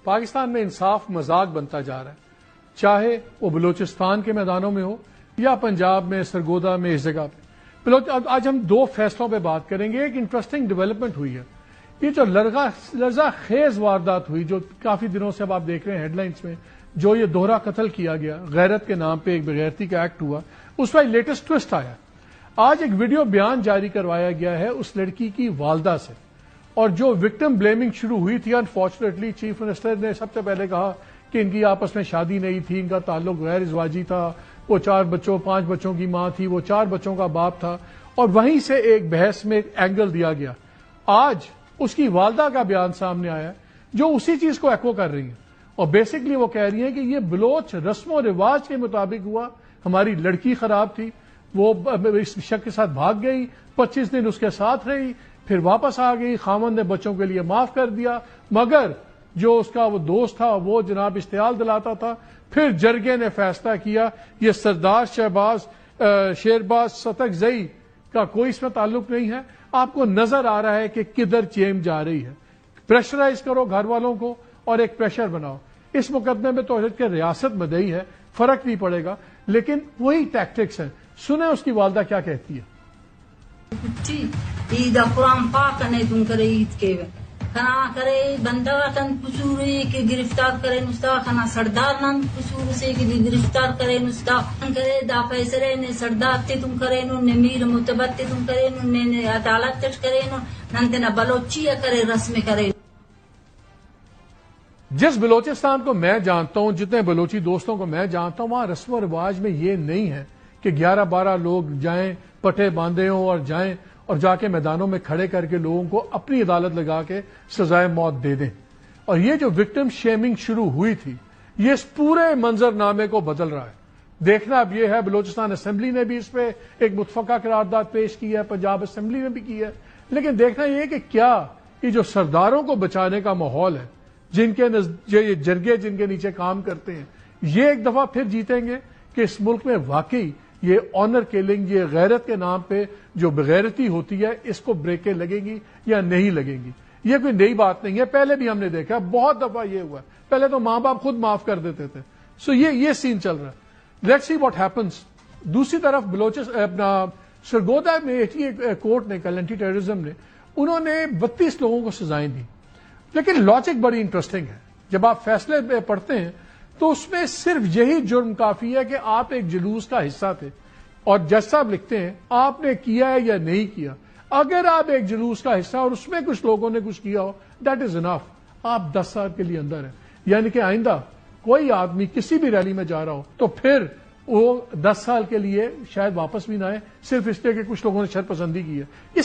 پاکستان میں انصاف مذاق بنتا جا رہا ہے، چاہے وہ بلوچستان کے میدانوں میں ہو یا پنجاب میں، سرگودا میں، اس جگہ پہ۔ آج ہم دو فیصلوں پہ بات کریں گے۔ ایک انٹرسٹنگ ڈیولپمنٹ ہوئی ہے، یہ جو لرزہ خیز واردات ہوئی، جو کافی دنوں سے اب آپ دیکھ رہے ہیں ہیڈ لائنز میں، جو یہ دوہرا قتل کیا گیا، غیرت کے نام پہ ایک بغیرتی کا ایکٹ ہوا، اس میں لیٹسٹ ٹوسٹ آیا۔ آج ایک ویڈیو بیان جاری کروایا گیا ہے اس لڑکی کی والدہ سے، اور جو وکٹم بلیمنگ شروع ہوئی تھی، انفارچونیٹلی چیف منسٹر نے سب سے پہلے کہا کہ ان کی آپس میں شادی نہیں تھی، ان کا تعلق غیر ازواجی تھا، وہ 5 بچوں کی ماں تھی، وہ 4 بچوں کا باپ تھا، اور وہیں سے ایک بحث میں اینگل دیا گیا۔ آج اس کی والدہ کا بیان سامنے آیا جو اسی چیز کو ایکو کر رہی ہیں، اور بیسکلی وہ کہہ رہی ہیں کہ یہ بلوچ رسم و رواج کے مطابق ہوا، ہماری لڑکی خراب تھی، وہ اس شخص کے ساتھ بھاگ گئی، 25 دن اس کے ساتھ رہی، پھر واپس آ گئی، خامند نے بچوں کے لیے معاف کر دیا، مگر جو اس کا وہ دوست تھا وہ جناب اشتعال دلاتا تھا۔ پھر جرگے نے فیصلہ کیا یہ سردار شیرباز ستک زئی کا کوئی اس میں تعلق نہیں ہے۔ آپ کو نظر آ رہا ہے کہ کدھر چیم جا رہی ہے۔ پریشرائز کرو گھر والوں کو اور ایک پریشر بناؤ۔ اس مقدمے میں توحید کے ریاست مدعی ہے، فرق نہیں پڑے گا، لیکن وہی ٹیکٹکس ہیں۔ سنیں اس کی والدہ کیا کہتی ہے۔ عید قرآن پاک نے تم کرے عید کے کھنا کرے بندہ تن قصور کے گرفتار کرے نستا کھنا سردار نن قصور سے کہ گرفتار کرے نستا کرے دا فیصلے نے سردار تے تم کرے نو نے میر متبت تے تم کرے نو نے عدالت تش کرے نو ننتنا بلوچی کرے رسم کرے۔ جس بلوچستان کو میں جانتا ہوں، جتنے بلوچی دوستوں کو میں جانتا ہوں، وہاں رسم و رواج میں یہ نہیں ہے کہ 11-12 لوگ جائیں، پٹے باندھے ہوں اور جائیں اور جا کے میدانوں میں کھڑے کر کے لوگوں کو اپنی عدالت لگا کے سزائے موت دے دیں۔ اور یہ جو وکٹم شیمنگ شروع ہوئی تھی، یہ اس پورے منظر نامے کو بدل رہا ہے۔ دیکھنا اب یہ ہے، بلوچستان اسمبلی نے بھی اس پہ ایک متفقہ قرارداد پیش کی ہے، پنجاب اسمبلی نے بھی کی ہے، لیکن دیکھنا یہ کہ کیا یہ جو سرداروں کو بچانے کا ماحول ہے، جن کے یہ جرگے جن کے نیچے کام کرتے ہیں، یہ ایک دفعہ پھر جیتیں گے کہ اس ملک میں واقعی یہ آنر کلنگ، یہ غیرت کے نام پہ جو بغیرتی ہوتی ہے، اس کو بریکیں لگیں گی یا نہیں لگیں گی۔ یہ کوئی نئی بات نہیں ہے، پہلے بھی ہم نے دیکھا، بہت دفعہ یہ ہوا ہے۔ پہلے تو ماں باپ خود معاف کر دیتے تھے۔ سو یہ سین چل رہا ہے۔ Let's see what happens. دوسری طرف سرگودا میں کورٹ نے کل اینٹی ٹیررزم نے انہوں نے 32 لوگوں کو سزائیں دی، لیکن لاجک بڑی انٹرسٹنگ ہے۔ جب آپ فیصلے پڑھتے ہیں تو اس میں صرف یہی جرم کافی ہے کہ آپ ایک جلوس کا حصہ تھے، اور جج صاحب لکھتے ہیں آپ نے کیا ہے یا نہیں کیا۔ اگر آپ ایک جلوس کا حصہ اور اس میں کچھ لوگوں نے کچھ کیا ہو، دیٹ از انف، آپ 10 سال کے لیے اندر ہیں۔ یعنی کہ آئندہ کوئی آدمی کسی بھی ریلی میں جا رہا ہو تو پھر وہ 10 سال کے لیے شاید واپس بھی نہ آئے، صرف اس لیے کہ کچھ لوگوں نے شر پسندی کی ہے۔